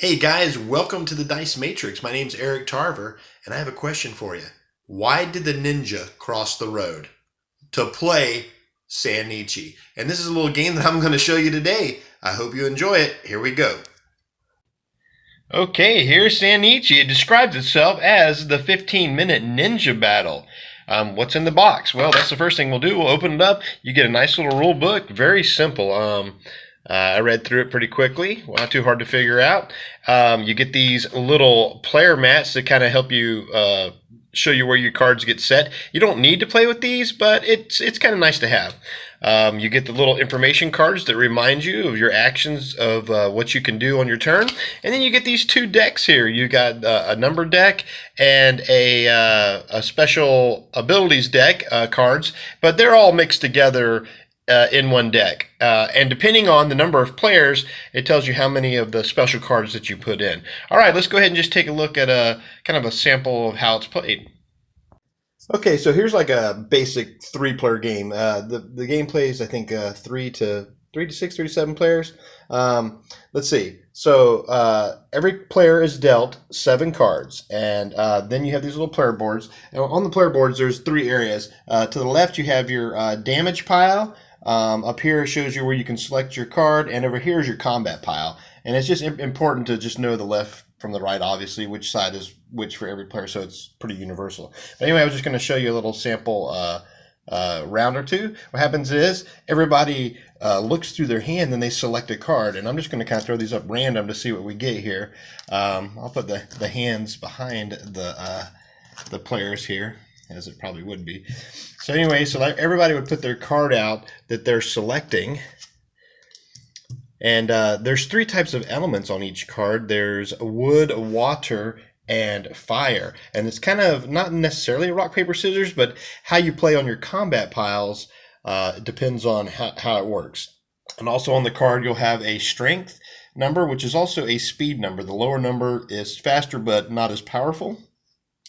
Hey guys, welcome to the Dice Matrix. My name's Eric Tarver, and I have a question for you. Why did the ninja cross the road? To play sannichi. And this is a little game that I'm going to show you today. I hope you enjoy it. Here we go. Okay, here's sannichi. It describes itself as the 15-minute ninja battle. What's in the box? Well, that's the first thing we'll do. We'll open it up. You get a nice little rule book. Very simple. I read through it pretty quickly. Not too hard to figure out. You get these little player mats that kind of help you show you where your cards get set. You don't need to play with these, but it's kind of nice to have. You get the little information cards that remind you of your actions of what you can do on your turn. And then you get these two decks here. You got a number deck and a special abilities deck cards, but they're all mixed together in one deck. And depending on the number of players, it tells you how many of the special cards that you put in. All right, let's go ahead and just take a look at a kind of a sample of how it's played. Okay, so here's like a basic three-player game. The game plays, I think, three to six, 3 to 7 players. Let's see. So every player is dealt 7 cards, and then you have these little player boards. And on the player boards, there's 3 areas. To the left, you have your damage pile. Up here it shows you where you can select your card, and over here is your combat pile. And it's just important to just know the left from the right, obviously, which side is which for every player, so it's pretty universal. But anyway, I was just going to show you a little sample round or two. What happens is everybody looks through their hand, and they select a card, and I'm just going to kind of throw these up random to see what we get here. I'll put the hands behind the players here, as it probably would be. So anyway, so like everybody would put their card out that they're selecting, and there's 3 types of elements on each card. There's wood, water, and fire. And it's kind of not necessarily rock, paper, scissors, but how you play on your combat piles depends on how it works. And also on the card, you'll have a strength number, which is also a speed number. The lower number is faster, but not as powerful.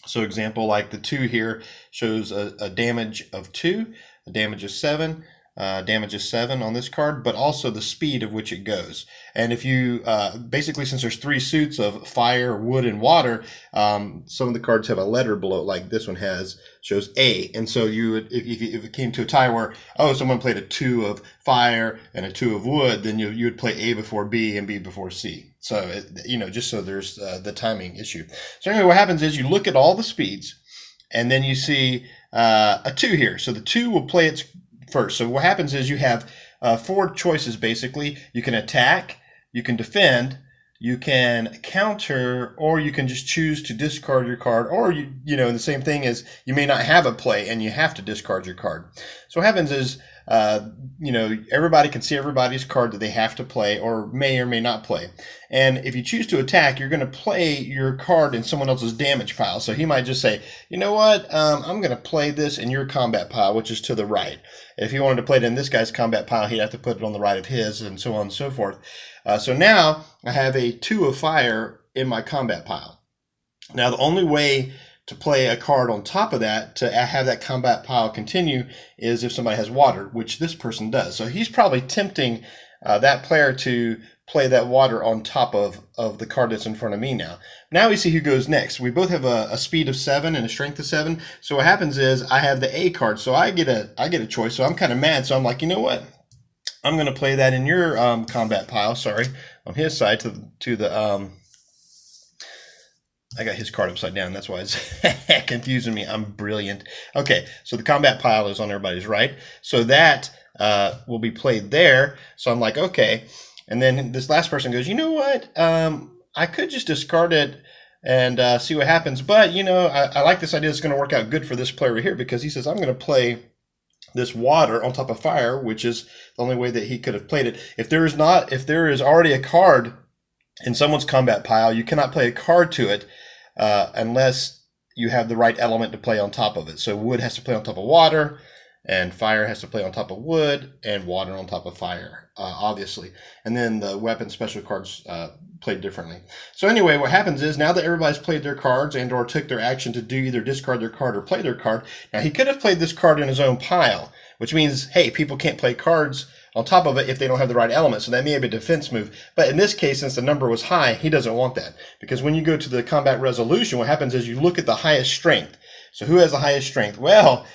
So example, like the 2 here shows a damage of 2, a damage of 7, damage is 7 on this card, but also the speed of which it goes. And if you basically, since there's 3 suits of fire, wood, and water, some of the cards have a letter below, like this one shows A. And so you would, if it came to a tie where someone played a 2 of fire and a 2 of wood, then you would play A before B and B before C. So just so there's the timing issue. So anyway, what happens is you look at all the speeds, and then you see a 2 here. So the 2 will play its first. So what happens is you have 4 choices basically. You can attack, you can defend, you can counter, or you can just choose to discard your card, or the same thing is you may not have a play and you have to discard your card. So what happens is everybody can see everybody's card that they have to play or may not play. And if you choose to attack, you're going to play your card in someone else's damage pile. So he might just say, you know what, I'm going to play this in your combat pile, which is to the right. If he wanted to play it in this guy's combat pile, he'd have to put it on the right of his, and so on and so forth. So now I have a 2 of fire in my combat pile. Now the only way to play a card on top of that to have that combat pile continue is if somebody has water, which this person does. So he's probably tempting that player to play that water on top of the card that's in front of me now. Now we see who goes next. We both have a speed of 7 and a strength of 7. So what happens is I have the A card, so I get a choice. So I'm kind of mad. So I'm like, you know what? I'm going to play that in your combat pile. Sorry, on his side to the I got his card upside down. That's why it's confusing me. I'm brilliant. Okay, so the combat pile is on everybody's right. So that will be played there. So I'm like, okay. And then this last person goes, you know what? I could just discard it and see what happens. But, I like this idea. It's going to work out good for this player right here, because he says, I'm going to play this water on top of fire, which is the only way that he could have played it. If there is already a card in someone's combat pile, you cannot play a card to it unless you have the right element to play on top of it. So wood has to play on top of water, and fire has to play on top of wood, and water on top of fire, obviously. And then the weapon special cards played differently. So anyway, what happens is now that everybody's played their cards and or took their action to do either discard their card or play their card, now he could have played this card in his own pile, which means, hey, people can't play cards on top of it if they don't have the right element. So that may be a defense move. But in this case, since the number was high, he doesn't want that. Because when you go to the combat resolution, what happens is you look at the highest strength. So who has the highest strength? Well,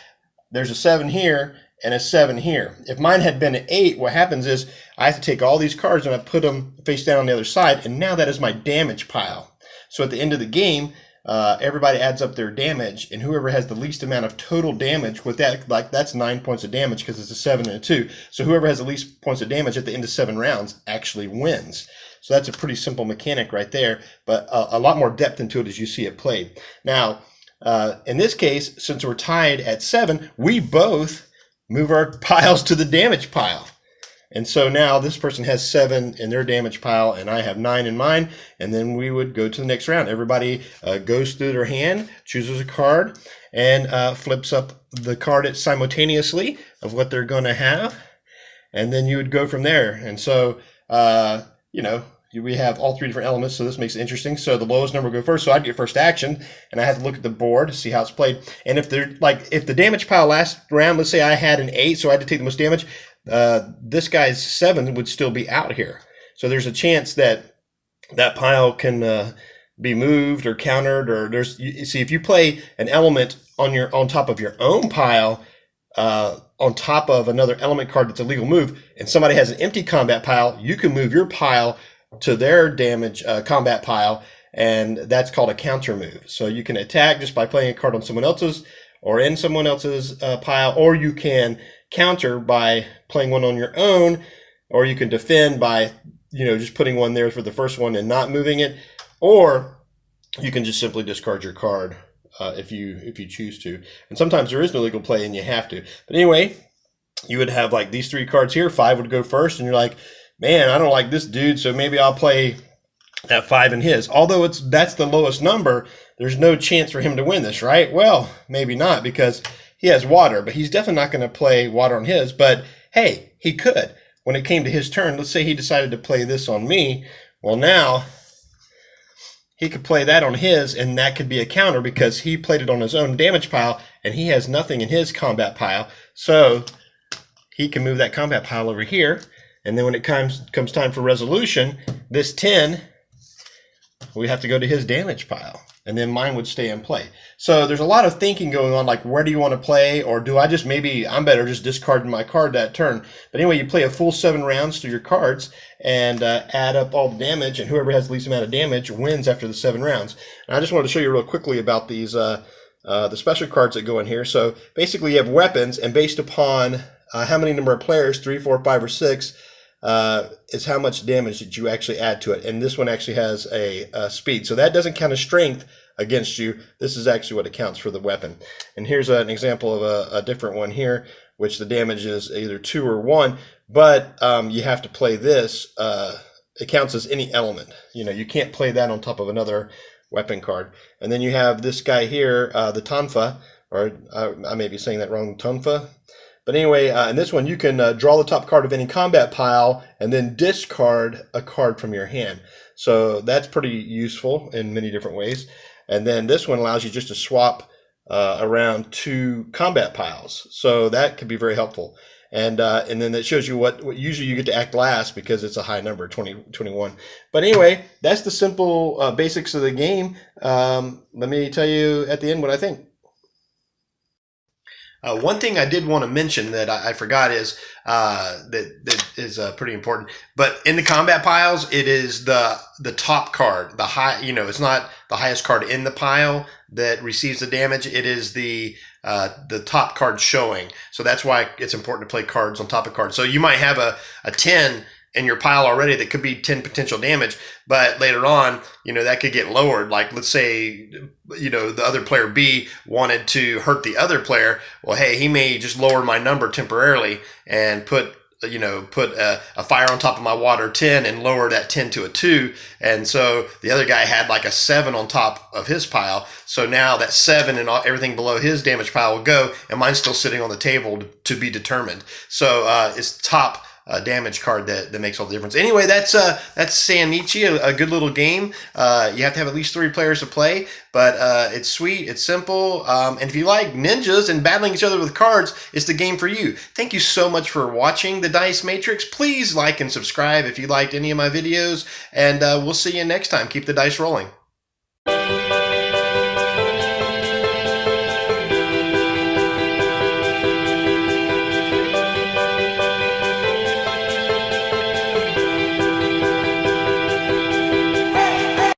there's a 7 here and a 7 here. If mine had been an 8, what happens is I have to take all these cards and I put them face down on the other side, and now that is my damage pile. So at the end of the game, everybody adds up their damage, and whoever has the least amount of total damage with that, like that's 9 points of damage because it's a 7 and a 2. So whoever has the least points of damage at the end of 7 rounds actually wins. So that's a pretty simple mechanic right there, but a lot more depth into it as you see it played. Now, in this case, since we're tied at 7, we both move our piles to the damage pile. And so now this person has 7 in their damage pile, and I have 9 in mine, and then we would go to the next round. Everybody goes through their hand, chooses a card, and flips up the card simultaneously of what they're going to have, and then you would go from there. And so, you know, we have all 3 different elements, so this makes it interesting. So the lowest number will go first, so I'd get first action, and I have to look at the board to see how it's played. And if they're like, if the damage pile last round, let's say I had an 8, so I had to take the most damage, this guy's 7 would still be out here. So there's a chance that that pile can be moved or countered, or there's, you see, if you play an element on top of your own pile, on top of another element card that's a legal move, and somebody has an empty combat pile, you can move your pile to their damage combat pile, and that's called a counter move. So you can attack just by playing a card on someone else's or in someone else's pile, or you can counter by playing one on your own, or you can defend by, you know, just putting one there for the first one and not moving it, or you can just simply discard your card if you choose to. And sometimes there is no legal play and you have to. But anyway, you would have like these 3 cards here. 5 would go first, and you're like, man, I don't like this dude, so maybe I'll play that 5 in his. Although that's the lowest number, there's no chance for him to win this, right? Well, maybe not, because he has water, but he's definitely not going to play water on his. But hey, he could. When it came to his turn, let's say he decided to play this on me. Well, now he could play that on his, and that could be a counter because he played it on his own damage pile, and he has nothing in his combat pile. So he can move that combat pile over here. And then when it comes time for resolution, this 10, we have to go to his damage pile, and then mine would stay in play. So there's a lot of thinking going on, like where do you want to play, or do I just, maybe I'm better just discarding my card that turn. But anyway, you play a full 7 rounds through your cards and add up all the damage, and whoever has the least amount of damage wins after the 7 rounds. And I just wanted to show you real quickly about these the special cards that go in here. So basically you have weapons, and based upon how many number of players, 3, 4, 5, or 6, is how much damage that you actually add to it. And this one actually has a speed. So that doesn't count as strength against you. This is actually what it counts for the weapon. And here's an example of a different one here, which the damage is either 2 or 1. But you have to play this. It counts as any element. You know, you can't play that on top of another weapon card. And then you have this guy here, the Tonfa, or I may be saying that wrong, Tonfa. But anyway, in this one, you can draw the top card of any combat pile and then discard a card from your hand. So that's pretty useful in many different ways. And then this one allows you just to swap around 2 combat piles. So that could be very helpful. And then it shows you what usually you get to act last because it's a high number, 21. But anyway, that's the simple basics of the game. Let me tell you at the end what I think. One thing I did want to mention that I forgot is that is pretty important. But in the combat piles, it is the top card, the high. You know, it's not the highest card in the pile that receives the damage. It is the top card showing. So that's why it's important to play cards on top of cards. So you might have a 10 in your pile already that could be 10 potential damage, but later on, you know, that could get lowered. Like, let's say, you know, the other player B wanted to hurt the other player. Well, hey, he may just lower my number temporarily and put a fire on top of my water 10 and lower that 10 to a 2. And so the other guy had like a 7 on top of his pile. So now that 7 and everything below his damage pile will go, and mine's still sitting on the table to be determined. So it's top damage card that makes all the difference. Anyway, that's Sannichi, a good little game. You have to have at least 3 players to play, but it's sweet, it's simple, and if you like ninjas and battling each other with cards, it's the game for you. Thank you so much for watching the Dice Matrix. Please like and subscribe if you liked any of my videos, and we'll see you next time. Keep the dice rolling.